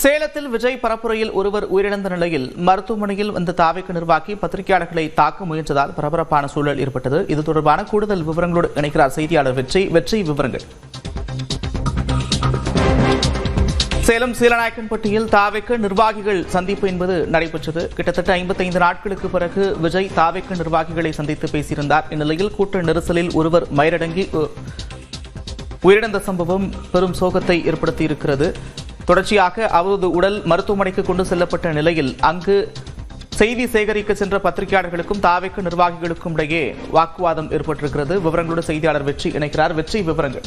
சேலத்தில் விஜய் பரப்புரையில் ஒருவர் உயிரிழந்த நிலையில் மருத்துவமனையில் வந்த தாவேக நிர்வாகி பத்திரிகையாளர்களை தாக்க முயன்றதால் பரபரப்பான சூழல் ஏற்பட்டது. இது தொடர்பான கூடுதல் விவரங்களோடு இணைக்கிறார் செய்தியாளர் வெற்றி. விவரங்கள். சேலம் சீலநாயக்கன்பட்டியில் தாவேக நிர்வாகிகள் சந்திப்பு என்பது நடைபெற்றது. கிட்டத்தட்ட 55 நாட்களுக்கு பிறகு விஜய் தாவேக நிர்வாகிகளை சந்தித்து பேசியிருந்தார். இந்நிலையில் கூட்ட நெரிசலில் ஒருவர் மயிரடங்கி உயிரிழந்த சம்பவம் பெரும் சோகத்தை ஏற்படுத்தியிருக்கிறது. தொடர்ச்சியாக அவரது உடல் மருத்துவமனைக்கு கொண்டு செல்லப்பட்ட நிலையில் அங்கு செய்தி சேகரிக்க சென்ற பத்திரிகையாளர்களுக்கும் தாவேக நிர்வாகிகளுக்கும் இடையே வாக்குவாதம் ஏற்பட்டிருக்கிறது. விவரங்களோடு செய்தியாளர் வெற்றி இணைக்கிறார். விவரங்கள்.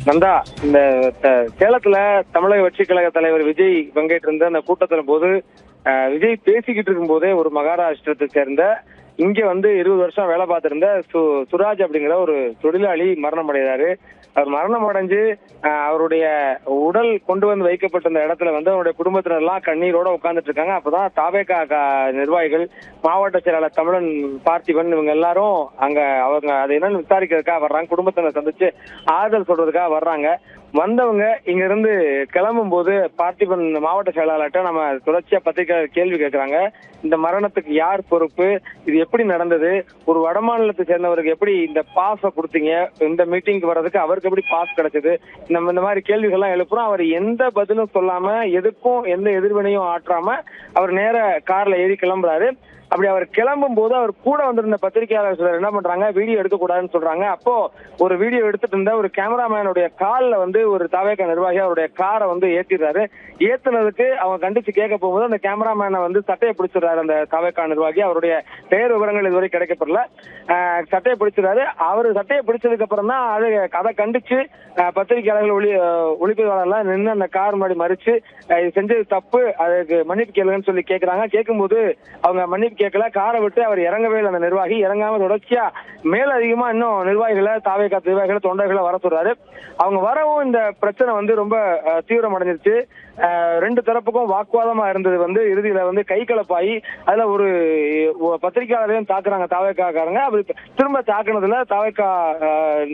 நந்தா, இந்த சேலத்துல தமிழக வெற்றிக் கழக தலைவர் விஜய் பங்கேற்றிருந்த அந்த கூட்டத்தின் போது விஜய் பேசிக்கிட்டு இருக்கும் போதே ஒரு மகாராஷ்டிரத்தை சேர்ந்த இங்க 20 வருஷம் வேலை பார்த்திருந்த சுராஜ் அப்படிங்கிற ஒரு தொழிலாளி மரணம் அடைகிறாரு. அவர் மரணம் அடைஞ்சு அவருடைய உடல் கொண்டு வந்து வைக்கப்பட்டிருந்த இடத்துல அவருடைய குடும்பத்தினர் எல்லாம் கண்ணீரோட உட்கார்ந்துட்டு இருக்காங்க. அப்பதான் தாவேகா நிர்வாகிகள், மாவட்ட செயலாளர் தமிழன், பார்த்திபன் இவங்க எல்லாரும் அவங்க அதை என்னன்னு விசாரிக்கிறதுக்காக வர்றாங்க. குடும்பத்தினர் சந்திச்சு ஆறுதல் சொல்றதுக்காக வர்றாங்க. வந்தவங்க இங்க இருந்து கிளம்பும் போது பார்த்திபன் மாவட்ட செயலாளர்கிட்ட நம்ம தொடர்ச்சியா பத்திரிகையாளர் கேள்வி கேட்கிறாங்க. இந்த மரணத்துக்கு யார் பொறுப்பு, இது எப்படி நடந்தது, ஒரு வடமாநிலத்தை சேர்ந்தவருக்கு எப்படி இந்த பாஸை கொடுத்தீங்க, இந்த மீட்டிங்க்கு வர்றதுக்கு அவருக்கு எப்படி பாஸ் கிடைச்சது, நம்ம இந்த மாதிரி கேள்விகள்லாம் எழுப்புறோம். அவர் எந்த பதிலும் சொல்லாம, எதுக்கும் எந்த எதிர்வினையும் ஆற்றாம அவர் நேர கார்ல ஏறி கிளம்புறாரு. அப்படி அவர் கிளம்பும் போது அவர் கூட வந்திருந்த பத்திரிகையாளர் சிலர் என்ன பண்றாங்க, வீடியோ எடுக்கக்கூடாதுன்னு சொல்றாங்க. அப்போ ஒரு வீடியோ எடுத்துட்டு இருந்த ஒரு கேமராமேனுடைய காலில் ஒரு தாவேகா நிர்வாகி அவருடைய காரை ஏற்றிடுறாரு. ஏத்துனதுக்கு அவங்க கண்டிச்சு கேட்க போகும்போது அந்த கேமராமேனை சட்டையை பிடிச்சிடுறாரு அந்த தாவேகா நிர்வாகி. அவருடைய பெயர் விவரங்கள் இதுவரை கிடைக்கப்படல. சட்டையை பிடிச்சிடுறாரு. அவர் சட்டையை பிடிச்சதுக்கு அப்புறம் தான் அதை கண்டிச்சு பத்திரிகையாளர்கள் ஒளிப்பதிவாளர்லாம் நின்று அந்த கார் முன்னாடி மறிச்சு செஞ்சது தப்பு, அதுக்கு மன்னிப்பு கேளுங்கன்னு சொல்லி கேட்கிறாங்க. கேட்கும்போது அவங்க மன்னிப்பு கேட்கல. காரை விட்டு அவர் இறங்கவே இல்லை. அந்த நிர்வாகி இறங்காம தொடர்ச்சியா மேல அதிகமா இன்னும் நிர்வாகிகளை, தாவேகா நிர்வாகிகளை, தொண்டர்களை வர சொல்றாரு. அவங்க வரவும் இந்த பிரச்சனை ரொம்ப தீவிரம் அடைஞ்சிருச்சு. ரெண்டு தரப்புக்கும் வாக்குவாதமா இருந்தது இறுதியில கை கலப்பாயி அதுல ஒரு பத்திரிகையாளரையும் தாக்குறாங்க தாவேகாக்காரங்க. அப்படி திரும்ப தாக்குனதுல தாவேகா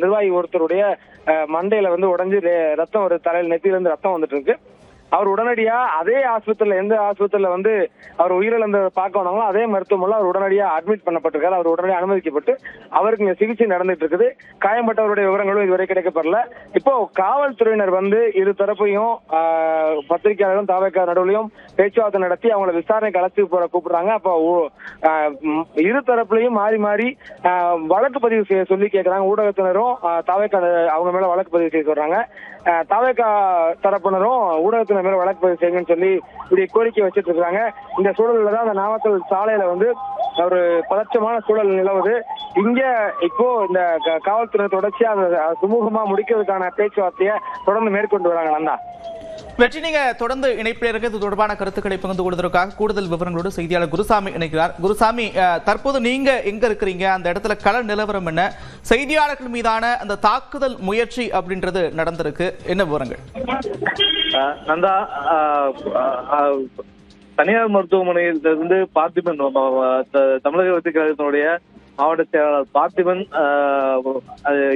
நிர்வாகி ஒருத்தருடைய மண்டையில உடைஞ்சு ரத்தம், ஒரு தலையில நெத்தியில இருந்து ரத்தம் வந்துட்டு இருக்கு. அவர் உடனடியா அதே ஆஸ்பத்திரியில, எந்த ஆஸ்பத்திரியில அவர் உயிரிழந்த பார்க்க வந்தாங்களோ அதே மருத்துவமனையில் அவர் உடனடியா அட்மிட் பண்ணப்பட்டிருக்காரு. அவர் உடனடியாக அனுமதிக்கப்பட்டு அவருக்கு இங்க சிகிச்சை நடந்துட்டு இருக்குது. காயம்பட்டவருடைய விவரங்களும் இதுவரை கிடைக்கப்படல. இப்போ காவல்துறையினர் இரு தரப்பையும் பத்திரிகையாளர்களும் தாவேகா நடுவுலையும் பேச்சுவார்த்தை நடத்தி அவங்களை விசாரணைக்கு அழைச்சி கூப்பிடுறாங்க. அப்போ இரு தரப்புலையும் மாறி மாறி வழக்கு பதிவு செய்ய சொல்லி கேட்கிறாங்க. ஊடகத்தினரும் தாவேகா அவங்க மேல வழக்கு பதிவு செய்ய சொல்றாங்க. தாவேகா தரப்பினரும் ஊடகத்தினர் மேல வழக்கு பதிவு செய்யுங்கன்னு சொல்லி இப்படி கோரிக்கை வச்சிட்டு இருக்காங்க. இந்த சூழல்ல தான் அந்த நாமக்கல் சாலையில ஒரு பதற்றமான சூழல் நிலவுது. இங்க இப்போ இந்த காவல்துறை தொடர்ச்சியா சுமூகமா முடிக்கிறதுக்கான பேச்சுவார்த்தையை தொடர்ந்து மேற்கொண்டு வராங்க. நந்தா, வெற்றி, நீங்க தொடர்ந்து இணைப்பில் இருக்க இது தொடர்பான கருத்துக்களை பகிர்ந்து கொள்வதற்காக கூடுதல் விவரங்களோடு செய்தியாளர் குருசாமி இணைக்கிறார். குருசாமி, தற்போது நீங்க எங்க இருக்கிறீங்க, அந்த இடத்துல கள நிலவரம் என்ன, செய்தியாளர்கள் மீதான அந்த தாக்குதல் முயற்சி அப்படின்றது நடந்திருக்கு, என்ன விவரங்கள்? நந்தா, தனியார் மருத்துவமனையிலிருந்து பார்த்திபன், தமிழக வெற்றிக் கழகத்தினுடைய மாவட்ட செயலாளர் பார்த்திபன்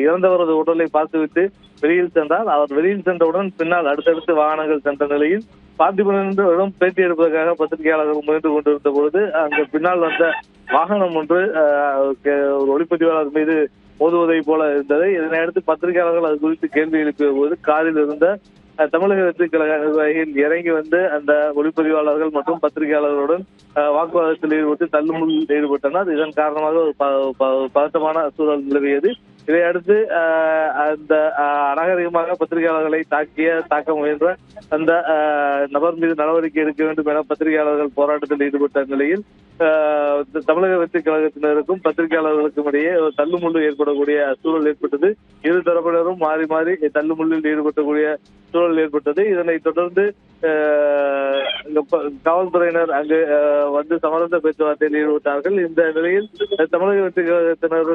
இறந்தவரது உடலை பார்த்துவிட்டு வெளியில் சென்றார். அவர் வெளியில் சென்றவுடன் பின்னால் அடுத்தடுத்து வாகனங்கள் சென்ற நிலையில் பார்த்திபனிடம் பேட்டி எடுப்பதற்காக பத்திரிகையாளர்கள் முயன்று கொண்டிருந்த பொழுது அங்கு பின்னால் வந்த வாகனம் ஒன்று ஒரு ஒளிப்பதிவாளர் மீது மோதுவதை போல இருந்தது. இதனையடுத்து பத்திரிகையாளர்கள் அது குறித்து கேள்வி எழுப்பிய போது காரில் இருந்த தமிழக வெற்றிக் கழக நிர்வாகிகள் இறங்கி அந்த ஒளிப்பதிவாளர்கள் மற்றும் பத்திரிகையாளர்களுடன் வாக்குவாதத்தில் ஈடுபட்டு தள்ளுமுள்ளில் ஈடுபட்டனர். இதன் காரணமாக ஒரு பதட்டமான சூழல் நிலவியது. இதையடுத்து அந்த அநாகரிகமாக பத்திரிகையாளர்களை தாக்க முயன்ற அந்த நபர் மீது நடவடிக்கை எடுக்க வேண்டும் என பத்திரிகையாளர்கள் போராட்டத்தில் ஈடுபட்ட நிலையில் தமிழக வெற்றிக் கழகத்தினருக்கும் பத்திரிகையாளர்களுக்கும் இடையே தள்ளுமுள்ளு ஏற்படக்கூடிய சூழல் ஏற்பட்டது. இரு தரப்பினரும் மாறி மாறி தள்ளுமுள்ளில் ஈடுபடக்கூடிய சூழல் ஏற்பட்டது. இதனைத் தொடர்ந்து காவல்துறையினர் அங்கு சமரச பேச்சுவார்த்தையில் ஈடுபட்டார்கள். இந்த நிலையில் தமிழக வெற்றிக் கழகத்தினர்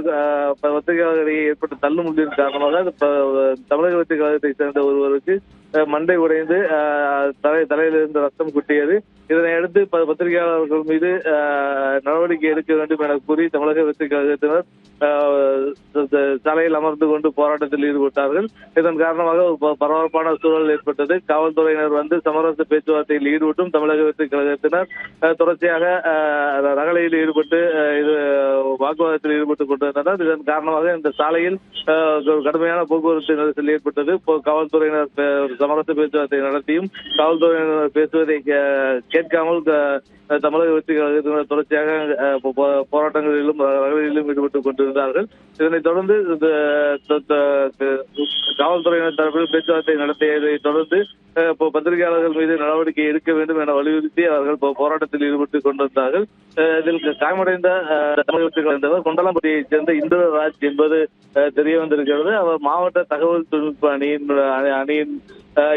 பத்திரிகையாளர்களிடையே ஏற்பட்ட தள்ளுமுள்ளின் காரணமாக தமிழக வெற்றிக் கழகத்தை சேர்ந்த ஒருவருக்கு மண்டை உடைந்து தலையிலிருந்து ரத்தம் கொட்டியது. இதனை அடுத்து பத்திரிகையாளர்கள் மீது நடவடிக்கை எடுக்க வேண்டும் என கூறி தமிழக வெற்றி கழகத்தினர் சாலையில் அமர்ந்து கொண்டு போராட்டத்தில் ஈடுபட்டார்கள். இதன் காரணமாக பரபரப்பான சூழல் ஏற்பட்டது. காவல்துறையினர் வந்து சமரச பேச்சுவார்த்தையில் ஈடுபட்டும் தமிழக வெற்றி கழகத்தினர் தொடர்ச்சியாக ரகளையில் ஈடுபட்டு வாக்குவாதத்தில் ஈடுபட்டுக் கொண்டிருந்தனர். இதன் காரணமாக இந்த சாலையில் கடுமையான போக்குவரத்து நெரிசல் ஏற்பட்டது. காவல்துறையினர் சமரச பேச்சுவார்த்தை நடத்தியும் காவல்துறையினர் பேசுவதை கேட்காமல் தமிழக வெற்றி கழகத்தினர் தொடர்ச்சியாக போராட்டங்களிலும் ரகளையிலும் ஈடுபட்டுக் கொண்டிருந்தார்கள். இதனைத் தொடர்ந்து காவல்துறையினர் தரப்பில் பேச்சுவார்த்தை நடத்தியதை தொடர்ந்து பத்திரிகையாளர்கள் மீது நடவடிக்கை எடுக்க வேண்டும் என வலியுறுத்தி அவர்கள் போராட்டத்தில் ஈடுபட்டுக் கொண்டிருந்தார்கள். இதில் காயமடைந்த தமிழக வெற்றி கழகத்தவர் கொண்டலாம்பட்டியைச் சேர்ந்த இந்திரராஜ் என்பது தெரிய வந்திருக்கிறது. அவர் மாவட்ட தகவல் தொழில்நுட்ப அணியின்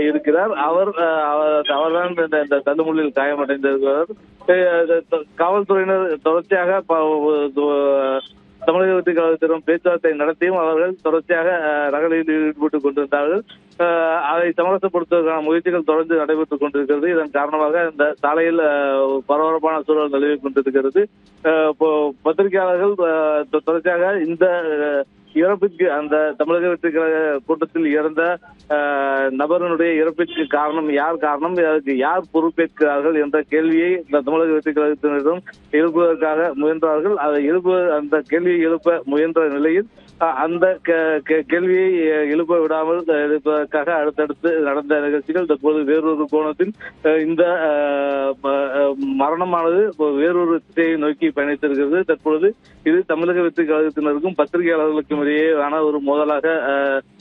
இருக்கிறார். அவர்தான் இந்த தள்ளுமுள்ளில் காயமடைந்திருக்கிறார். காவல்துறையினர் தொடர்ச்சியாக தமிழக வெற்றி கழகத்திடம் பேச்சுவார்த்தை நடத்தியும் அவர்கள் தொடர்ச்சியாக ரகளையில் ஈடுபட்டுக் கொண்டிருந்தார்கள். அதை சமரசப்படுத்துவதற்கான முயற்சிகள் தொடர்ந்து நடைபெற்றுக் கொண்டிருக்கிறது. இதன் காரணமாக இந்த சாலையில் பரபரப்பான சூழல் நிலவிக் கொண்டிருக்கிறது. பத்திரிகையாளர்கள் தொடர்ச்சியாக இந்த இறப்பிற்கு அந்த தமிழக வெற்றி கழக கூட்டத்தில் இறந்த நபரனுடைய இறப்பிற்கு யார் காரணம், அதற்கு யார் பொறுப்பேற்கிறார்கள் என்ற கேள்வியை இந்த தமிழக வெற்றி கழகத்தினரிடம் எழுப்புவதற்காக முயன்றார்கள். அந்த கேள்வியை எழுப்ப முயன்ற நிலையில் அந்த கேள்வியை எழுப்ப விடாமல் இருப்பதற்காக அடுத்தடுத்து நடந்த நிகழ்ச்சிகள் தற்போது வேறொரு கோணத்தில் இந்த மரணமானது வேறொரு திசையை நோக்கி பயணித்திருக்கிறது. தற்பொழுது இது தமிழக வெற்றி கழகத்தினருக்கும் பத்திரிகையாளர்களுக்கும் இடையேயான ஒரு மோதலாக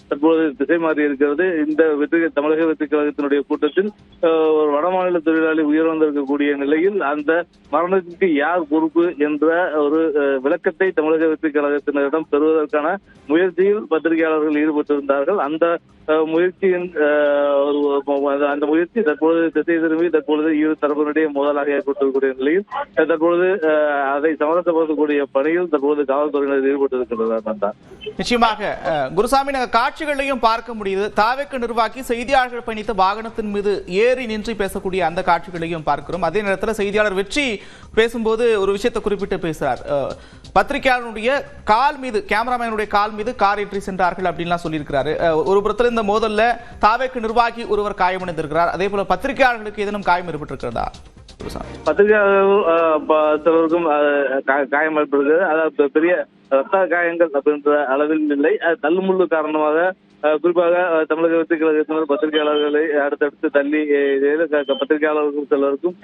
தற்போது திசை மாறி இருக்கிறது. இந்த தமிழக வெற்றி கழகத்தினுடைய கூட்டத்தில் ஒரு வடமாநில தொழிலாளி உயிரிழந்திருக்கக்கூடிய நிலையில் அந்த மரணத்திற்கு யார் பொறுப்பு என்ற ஒரு விளக்கத்தை தமிழக வெற்றி கழகத்தினரிடம் பெறுவதற்கான முயற்சியில் பத்திரிகையாளர்கள் ஈடுபட்டிருந்தார்கள். அந்த முயற்சி தற்பொழுது திசை திரும்பி தற்பொழுது இரு தரப்பினுடைய மோதலாக ஏற்பட்டிருக்கக்கூடிய நிலையில் தற்பொழுது அதை சமரசப்படுத்தக்கூடிய பணியில் தற்போது காவல்துறையினர் ஈடுபட்டிருக்கின்றனர். நிச்சயமாக குருசாமி, காட்சிகளையும் பார்க்க முடியுது. தாவேக்கு நிர்வாகி செய்தியாளர்கள் பயணித்த வாகனத்தின் மீது ஏறி நின்று பேசக்கூடிய அந்த காட்சிகளையும் பார்க்கிறோம். அதே நேரத்தில் செய்தியாளர் வெற்றி பேசும்போது ஒரு விஷயத்தை குறிப்பிட்டு பேசுறார். பத்திரிகையாளருடைய கால் மீது, கேமராமேனுடைய கால் மீது கார் ஏற்றி சென்றார்கள் அப்படின்லாம் சொல்லியிருக்கிறாரு. ஒரு புறத்தில் இந்த மோதல்ல தாவேக்கு நிர்வாகி ஒருவர் காயமடைந்திருக்கிறார். அதே போல பத்திரிகையாளர்களுக்கு ஏதேனும் காயம் ஏற்பட்டிருக்கிறதா? பத்திரிகையாளர்கள் சிலருக்கும் காயம் ஏற்படுகிறது. அதாவது பெரிய ரத்த காயங்கள் அப்படின்ற அளவில் இல்லை. தள்ளுமுள்ளு காரணமாக குறிப்பாக தமிழக வெற்றி கழகத்தினர் பத்திரிகையாளர்களை அடுத்தடுத்து தள்ளி பத்திரிகையாளர்கள் சிலருக்கும்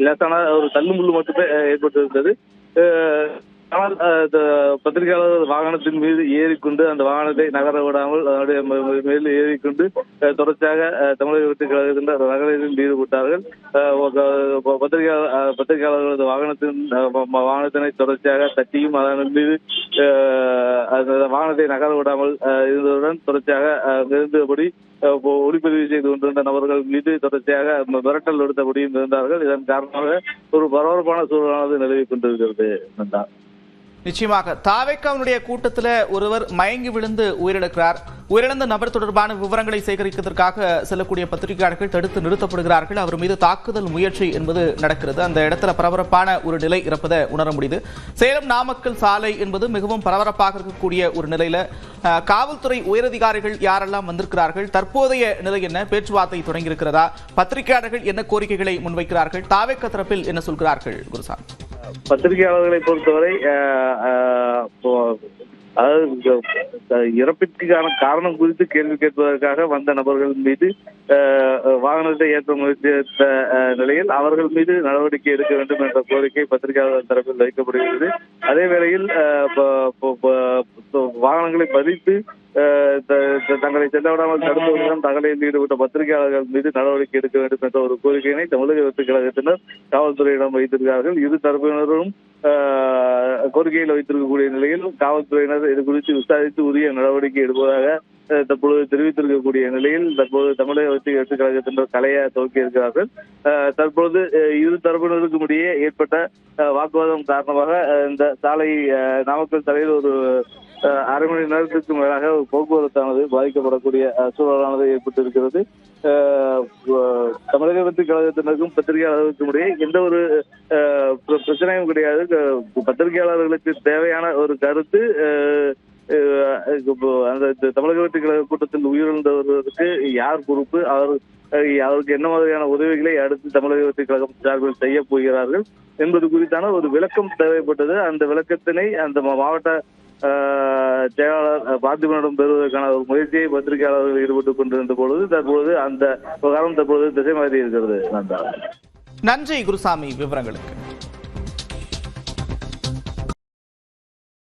லேசான ஒரு தள்ளுமுள்ளு மட்டுமே ஏற்பட்டிருந்தது. ஆனால் பத்திரிகையாளர்கள் வாகனத்தின் மீது ஏறிக்கொண்டு அந்த வாகனத்தை நகர விடாமல் அதனுடைய மேல் ஏறிக்கொண்டு தொடர்ச்சியாக தமிழக வெற்றி கழகத்தினர் ரகளையில் ஈடுபட்டார்கள். பத்திரிகையாளர்களது வாகனத்தினை தொடர்ச்சியாக தட்டியும் அதன் மீது அந்த வாகனத்தை நகர விடாமல் இருந்ததுடன் தொடர்ச்சியாக இருந்தபடி ஒளிப்பதிவு செய்து கொண்டிருந்த நபர்கள் மீது தொடர்ச்சியாக மிரட்டல் எடுத்தபடியும் இருந்தார்கள். இதன் காரணமாக ஒரு பரபரப்பான சூழலானது நிலவிக் கொண்டிருக்கிறது. நிச்சயமாக தாவேக்காவுடைய கூட்டத்தில் ஒருவர் மயங்கி விழுந்து உயிரிழக்கிறார். உயிரிழந்த நபர் தொடர்பான விவரங்களை சேகரிப்பதற்காக செல்லக்கூடிய பத்திரிகையாளர்கள் தடுத்து நிறுத்தப்படுகிறார்கள். அவர் மீது தாக்குதல் முயற்சி என்பது நடக்கிறது. அந்த இடத்துல பரபரப்பான ஒரு நிலை இருப்பதை உணர முடியுது. சேலம் நாமக்கல் சாலை என்பது மிகவும் பரபரப்பாக இருக்கக்கூடிய ஒரு நிலையில காவல்துறை உயரதிகாரிகள் யாரெல்லாம் வந்திருக்கிறார்கள், தற்போதைய நிலை என்ன, பேச்சுவார்த்தை தொடங்கி இருக்கிறதா, பத்திரிகையாளர்கள் என்ன கோரிக்கைகளை முன்வைக்கிறார்கள், தாவேக்கா தரப்பில் என்ன சொல்கிறார்கள்? குருசாமி, பத்திரிகையாளர்களை பொறுத்தவரை அதாவது இறப்பிற்கான காரணம் குறித்து கேள்வி கேட்பதற்காக வந்த நபர்கள் மீது வாகனத்தை ஏற்ற முயற்சித்த நிலையில் அவர்கள் மீது நடவடிக்கை எடுக்க வேண்டும் என்ற கோரிக்கை பத்திரிகையாளர் தரப்பில் வைக்கப்படுகிறது. அதே வேளையில் வாகனங்களை பதித்து தங்களை செல்ல விடாமல் தடுப்பதுடன் தகவலில் ஈடுபட்ட பத்திரிகையாளர்கள் மீது நடவடிக்கை எடுக்க வேண்டும் என்ற ஒரு கோரிக்கையினை தமிழக வெற்றி கழகத்தினர் காவல்துறையிடம் வைத்திருக்கிறார்கள். இரு தரப்பினரும் கோரிக்கையில் வைத்திருக்கக்கூடிய நிலையில் காவல்துறையினர் இது குறித்து விசாரித்து உரிய நடவடிக்கை எடுப்பதாக தற்பொழுது தெரிவித்திருக்கக்கூடிய நிலையில் தற்போது தமிழக வெற்றி கழகத்தினர் கலைய துவக்கி இருக்கிறார்கள். தற்பொழுது இரு தரப்பினருக்கும் இடையே ஏற்பட்ட வாக்குவாதம் காரணமாக இந்த சாலை நாமக்கல் சாலையில் ஒரு அரை மணி நேரத்திற்கு மேலாக போக்குவரத்தானது பாதிக்கப்படக்கூடிய சூழலானது ஏற்பட்டிருக்கிறது. தமிழக வெற்றி கழகத்தினருக்கும் பத்திரிகையாளர்களுக்கும் இடையே எந்த ஒரு பிரச்சனையும் கிடையாது. பத்திரிகையாளர்களுக்கு தேவையான ஒரு கருத்து அந்த தமிழக வெற்றி கழக கூட்டத்தில் உயிரிழந்தவர்களுக்கு யார் பொறுப்பு, அவருக்கு என்ன மாதிரியான உதவிகளை அடுத்து தமிழக வெற்றி கழகம் சார்பில் செய்ய போகிறார்கள் என்பது குறித்தான ஒரு விளக்கம் தேவைப்பட்டது. அந்த விளக்கத்தினை அந்த மாவட்ட செயலாளர் பார்த்திபனிடம் பெறுவதற்கான ஒரு முயற்சியை பத்திரிகையாளர்கள் ஈடுபட்டுக் கொண்டிருந்த பொழுது தற்பொழுது அந்த விவகாரம் திசை மாறி இருக்கிறது. நன்றி குருசாமி விவரங்களுக்கு.